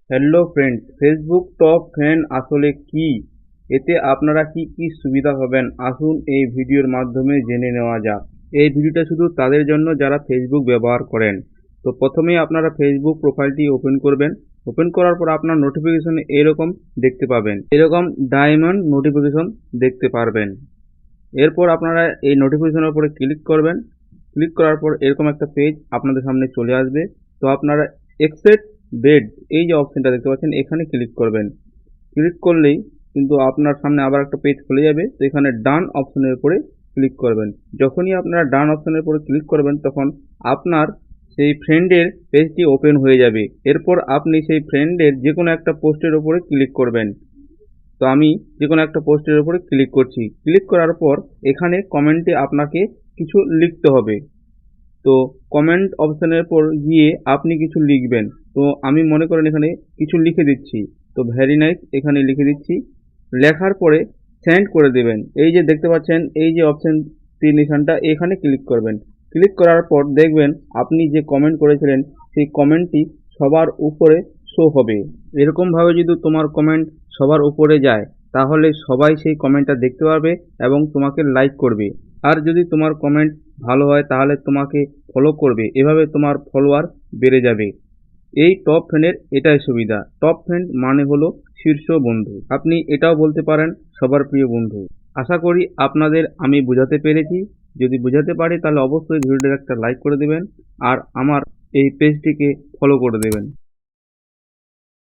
Hello friend, Facebook top friend আসলে কি? এতে আপনারা কি কি সুবিধা পাবেন আসুন এই ভিডিওর মাধ্যমে জেনে নেওয়া যাক। এই ভিডিওটা শুধু তাদের জন্য যারা ফেসবুক ব্যবহার করেন। তো প্রথমেই আপনারা ফেসবুক প্রোফাইলটি ওপেন করবেন। ওপেন করার পর আপনার নোটিফিকেশন এরকম দেখতে পাবেন, এরকম ডায়মন্ড নোটিফিকেশন দেখতে পারবেন। এরপর আপনারা এই নোটিফিকেশনের উপরে ক্লিক করবেন। ক্লিক করার পর এরকম একটা পেজ আপনাদের সামনে চলে আসবে। তো আপনারা এক্সেপ্ট বেড এই যে অপশনটা দেখতে পাচ্ছেন এখানে ক্লিক করবেন। ক্লিক করলেই কিন্তু আপনার সামনে আবার একটা পেজ খুলে যাবে। তো এখানে ডান অপশনের উপরে ক্লিক করবেন। যখনই আপনারা ডান অপশনের উপরে ক্লিক করবেন তখন আপনার সেই ফ্রেন্ডের পেজটি ওপেন হয়ে যাবে। এরপর আপনি সেই ফ্রেন্ডের যে কোনো একটা পোস্টের উপরে ক্লিক করবেন। তো আমি যে কোনো একটা পোস্টের উপরে ক্লিক করছি। ক্লিক করার পর এখানে কমেন্টে আপনাকে কিছু লিখতে হবে। তো কমেন্ট অপশনের উপর গিয়ে আপনি কিছু লিখবেন। তো আমি মনে করেন এখানে কিছু লিখে দিচ্ছি। তো ভেরি নাইস এখানে লিখে দিচ্ছি। লেখার পরে সেন্ড করে দেবেন। এই যে দেখতে পাচ্ছেন এই যে অপশন তীর নিশানটা এখানে ক্লিক করবেন। ক্লিক করার পর দেখবেন আপনি যে কমেন্ট করেছিলেন সেই কমেন্টটি সবার উপরে শো হবে। এরকমভাবে যদি তোমার কমেন্ট সবার উপরে যায় তাহলে সবাই সেই কমেন্টটা দেখতে পারবে এবং তোমাকে লাইক করবে। আর যদি তোমার কমেন্ট ভালো হয় তাহলে তোমাকে ফলো করবে। এভাবে তোমার ফলোয়ার বেড়ে যাবে। এই টপ ফ্রেন্ডের এটাই সুবিধা। টপ ফ্রেন্ড মানে হলো শীর্ষ বন্ধু। আপনি এটাও বলতে পারেন সবার প্রিয় বন্ধু। আশা করি আপনাদের আমি বোঝাতে পেরেছি। যদি বোঝাতে পারি তাহলে অবশ্যই ভিডিওটাকে একটা লাইক করে দেবেন আর আমার এই পেজটিকে ফলো করে দেবেন।